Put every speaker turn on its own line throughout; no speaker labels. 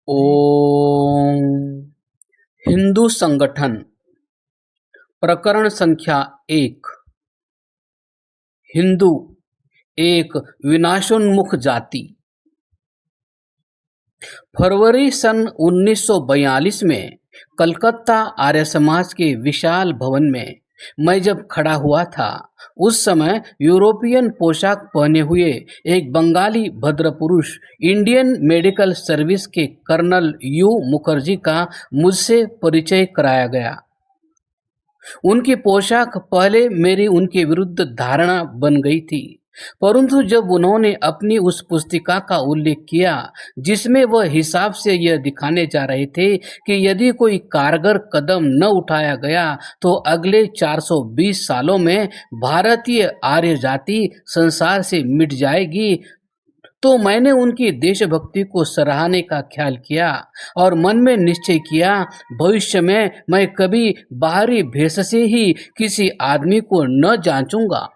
ओम। हिंदू संगठन प्रकरण संख्या 1। हिंदू एक विनाशोन्मुख जाति। फरवरी सन 1942 में कलकत्ता आर्य समाज के विशाल भवन में मैं जब खड़ा हुआ था, उस समय यूरोपियन पोशाक पहने हुए एक बंगाली भद्र पुरुष इंडियन मेडिकल सर्विस के कर्नल यू मुखर्जी का मुझसे परिचय कराया गया। उनकी पोशाक पहले मेरी उनके विरुद्ध धारणा बन गई थी, परंतु जब उन्होंने अपनी उस पुस्तिका का उल्लेख किया जिसमें वह हिसाब से यह दिखाने जा रहे थे कि यदि कोई कारगर कदम न उठाया गया तो अगले 420 सालों में भारतीय आर्य जाति संसार से मिट जाएगी, तो मैंने उनकी देशभक्ति को सराहने का ख्याल किया और मन में निश्चय किया, भविष्य में मैं कभी बाहरी भेष से ही किसी आदमी को न जांचूंगा।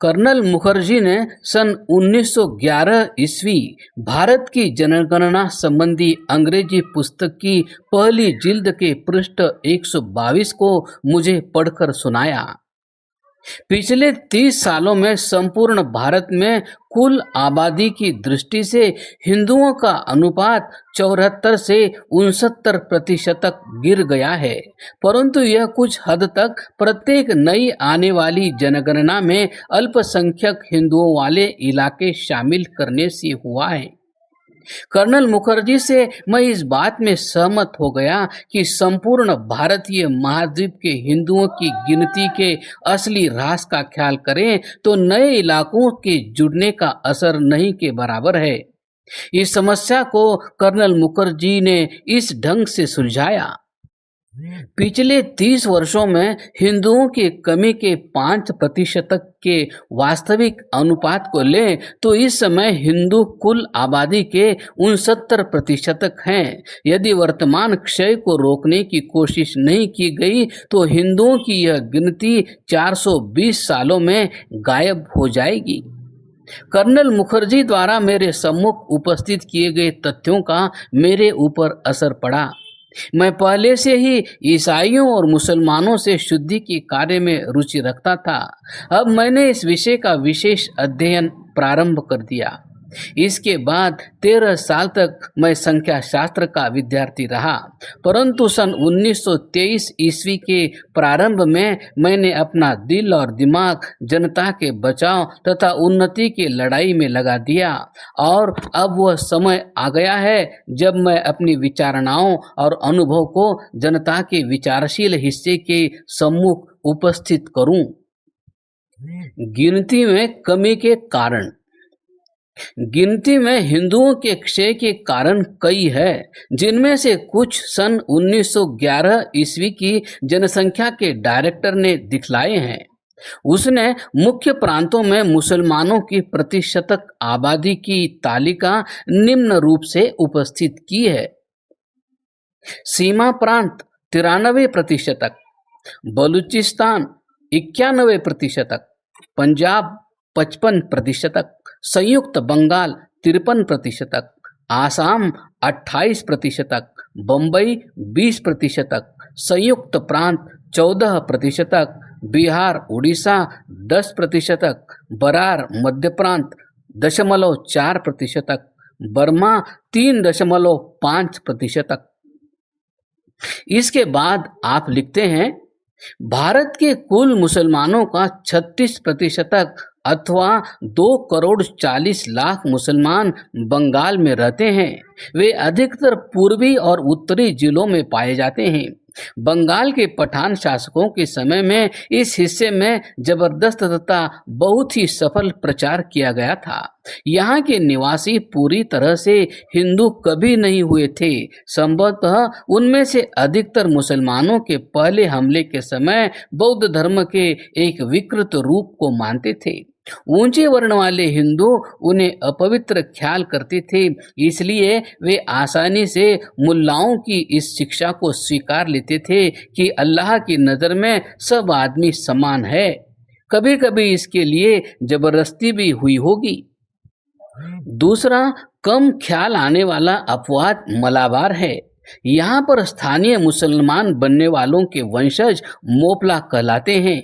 कर्नल मुखर्जी ने सन 1911 ईस्वी भारत की जनगणना संबंधी अंग्रेजी पुस्तक की पहली जिल्द के पृष्ठ 122 को मुझे पढ़कर सुनाया। पिछले 30 सालों में संपूर्ण भारत में कुल आबादी की दृष्टि से हिंदुओं का अनुपात 74 से 69% तक गिर गया है, परंतु यह कुछ हद तक प्रत्येक नई आने वाली जनगणना में अल्पसंख्यक हिंदुओं वाले इलाके शामिल करने से हुआ है। कर्नल मुखर्जी से मैं इस बात में सहमत हो गया कि संपूर्ण भारतीय महाद्वीप के हिंदुओं की गिनती के असली ह्रास का ख्याल करें तो नए इलाकों के जुड़ने का असर नहीं के बराबर है। इस समस्या को कर्नल मुखर्जी ने इस ढंग से सुलझाया। पिछले 30 वर्षों में हिंदुओं की कमी के 5% के वास्तविक अनुपात को लें तो इस समय हिंदू कुल आबादी के 69% हैं। यदि वर्तमान क्षय को रोकने की कोशिश नहीं की गई तो हिंदुओं की यह गिनती 420 सालों में गायब हो जाएगी। कर्नल मुखर्जी द्वारा मेरे सम्मुख उपस्थित किए गए तथ्यों का मेरे ऊपर असर पड़ा। मैं पहले से ही ईसाइयों और मुसलमानों से शुद्धि के कार्य में रुचि रखता था। अब मैंने इस विषय का विशेष अध्ययन प्रारंभ कर दिया। इसके बाद 13 साल तक मैं संख्या शास्त्र का विद्यार्थी रहा, परंतु सन 1923 ईस्वी के प्रारंभ में मैंने अपना दिल और दिमाग जनता के बचाव तथा उन्नति की लड़ाई में लगा दिया और अब वह समय आ गया है जब मैं अपनी विचारणाओं और अनुभव को जनता के विचारशील हिस्से के सम्मुख उपस्थित करूं। गिनती में कमी के कारण। गिनती में हिंदुओं के क्षय के कारण कई है, जिनमें से कुछ सन 1911 ईस्वी की जनसंख्या के डायरेक्टर ने दिखलाए हैं। उसने मुख्य प्रांतों में मुसलमानों की प्रतिशतक आबादी की तालिका निम्न रूप से उपस्थित की है। सीमा प्रांत 93%, बलूचिस्तान 91%, पंजाब 55%, संयुक्त बंगाल 53%, आसाम 28%, बम्बई 20%, संयुक्त प्रांत 14%, बिहार उड़ीसा 10%, बरार मध्य प्रांत 0.4%, बर्मा 3.5%। इसके बाद आप लिखते हैं, भारत के कुल मुसलमानों का 36% अथवा 2,40,00,000 मुसलमान बंगाल में रहते हैं। वे अधिकतर पूर्वी और उत्तरी जिलों में पाए जाते हैं। बंगाल के पठान शासकों के समय में इस हिस्से में जबरदस्त तथा बहुत ही सफल प्रचार किया गया था। यहाँ के निवासी पूरी तरह से हिंदू कभी नहीं हुए थे। संभवतः उनमें से अधिकतर मुसलमानों के पहले हमले के समय बौद्ध धर्म के एक विकृत रूप को मानते थे। ऊंचे वर्ण वाले हिंदू उन्हें अपवित्र ख्याल करते थे, इसलिए वे आसानी से मुल्लाओं की इस शिक्षा को स्वीकार लेते थे कि अल्लाह की नज़र में सब आदमी समान है। कभी कभी इसके लिए जबरदस्ती भी हुई होगी। दूसरा कम ख्याल आने वाला अपवाद मलाबार है। यहाँ पर स्थानीय मुसलमान बनने वालों के वंशज मोपला कहलाते हैं।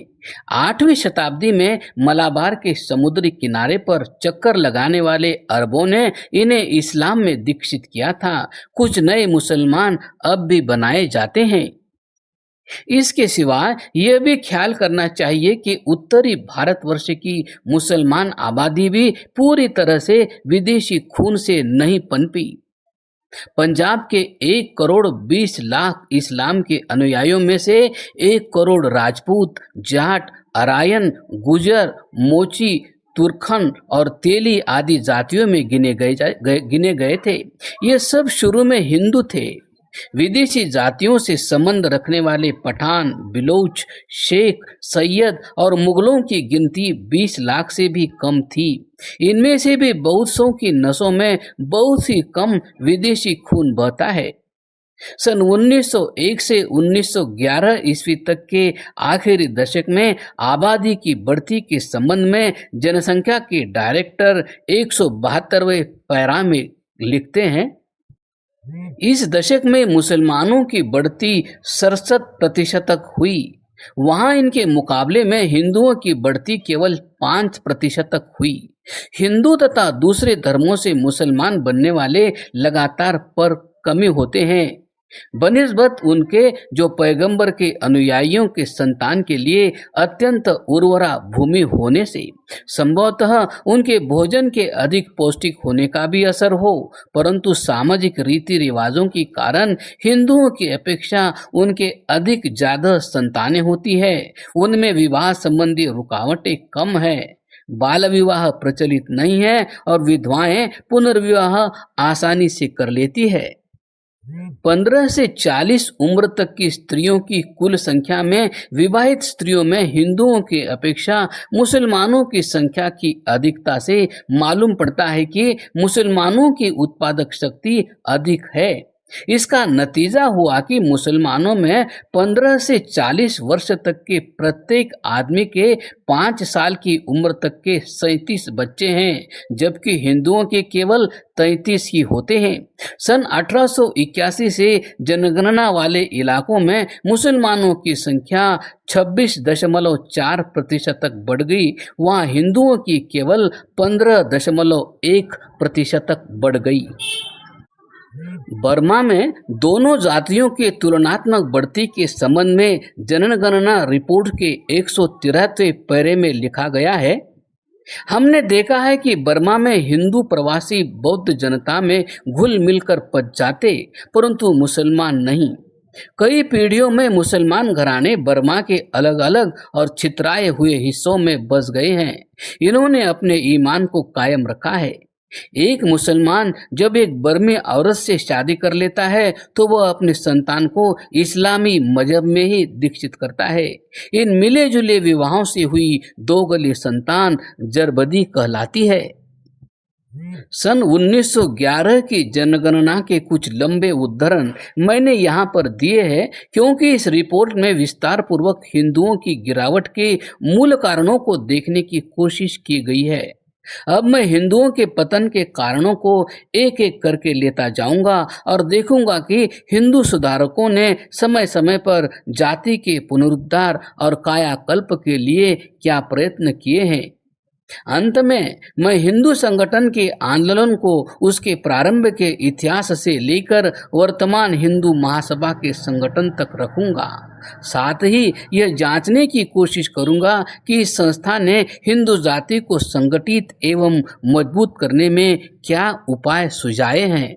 8वीं शताब्दी में मलाबार के समुद्री किनारे पर चक्कर लगाने वाले अरबों ने इन्हें इस्लाम में दीक्षित किया था। कुछ नए मुसलमान अब भी बनाए जाते हैं। इसके सिवाय यह भी ख्याल करना चाहिए कि उत्तरी भारतवर्ष की मुसलमान आबादी भी पूरी तरह से विदेशी खून से नहीं पनपी। पंजाब के 1 करोड़ 20 लाख इस्लाम के अनुयायियों में से 1 करोड़ राजपूत, जाट, अरायन, गुजर, मोची, तुर्खन और तेली आदि जातियों में गिने गए थे। ये सब शुरू में हिंदू थे। विदेशी जातियों से संबंध रखने वाले पठान, बिलोच, शेख, सैयद और मुगलों की गिनती 20 लाख से भी कम थी। इनमें से भी बहुत सौ की नसों में बहुत ही कम विदेशी खून बहता है। सन 1901 से 1911 ईस्वी तक के आखिरी दशक में आबादी की बढ़ती के संबंध में जनसंख्या के डायरेक्टर 172वें पैरा में लिखते हैं, इस दशक में मुसलमानों की बढ़ती 67% तक हुई। वहां इनके मुकाबले में हिंदुओं की बढ़ती केवल 5% तक हुई। हिंदू तथा दूसरे धर्मों से मुसलमान बनने वाले लगातार पर कमी होते हैं बनिस्बत उनके जो पैगंबर के अनुयायियों के संतान के लिए अत्यंत उर्वरा भूमि होने से। संभवतः उनके भोजन के अधिक पौष्टिक होने का भी असर हो, परंतु सामाजिक रीति रिवाजों के कारण हिंदुओं की अपेक्षा उनके अधिक ज्यादा संतानें होती है। उनमें विवाह संबंधी रुकावटें कम है, बाल विवाह प्रचलित नहीं है और विधवाएं पुनर्विवाह आसानी से कर लेती है। 15 से 40 उम्र तक की स्त्रियों की कुल संख्या में विवाहित स्त्रियों में हिंदुओं की अपेक्षा मुसलमानों की संख्या की अधिकता से मालूम पड़ता है कि मुसलमानों की उत्पादक शक्ति अधिक है। इसका नतीजा हुआ कि मुसलमानों में 15 से 40 वर्ष तक के प्रत्येक आदमी के 5 साल की उम्र तक के 37 बच्चे हैं, जबकि हिंदुओं के केवल 33 ही होते हैं। सन 1881 से जनगणना वाले इलाकों में मुसलमानों की संख्या 26.4% तक बढ़ गई, वहाँ हिंदुओं की केवल 15.1% तक बढ़ गई। बर्मा में दोनों जातियों के तुलनात्मक बढ़ती के संबंध में जनगणना रिपोर्ट के 173वें पैरे में लिखा गया है, हमने देखा है कि बर्मा में हिंदू प्रवासी बौद्ध जनता में घुल मिलकर पच जाते, परंतु मुसलमान नहीं। कई पीढ़ियों में मुसलमान घराने बर्मा के अलग अलग और छितराए हुए हिस्सों में बस गए हैं। इन्होंने अपने ईमान को कायम रखा है। एक मुसलमान जब एक बर्मी औरत से शादी कर लेता है तो वह अपने संतान को इस्लामी मजहब में ही दीक्षित करता है। इन मिले जुले विवाहों से हुई दोगली संतान जरबदी कहलाती है। सन 1911 की जनगणना के कुछ लंबे उद्धरण मैंने यहाँ पर दिए हैं, क्योंकि इस रिपोर्ट में विस्तार पूर्वक हिंदुओं की गिरावट के मूल कारणों को देखने की कोशिश की गई है। अब मैं हिंदुओं के पतन के कारणों को एक एक करके लेता जाऊंगा और देखूंगा कि हिंदू सुधारकों ने समय समय पर जाति के पुनरुद्धार और कायाकल्प के लिए क्या प्रयत्न किए हैं। अंत में मैं हिंदू संगठन के आंदोलन को उसके प्रारंभ के इतिहास से लेकर वर्तमान हिंदू महासभा के संगठन तक रखूंगा। साथ ही यह जांचने की कोशिश करूंगा कि इस संस्था ने हिंदू जाति को संगठित एवं मजबूत करने में क्या उपाय सुझाए हैं।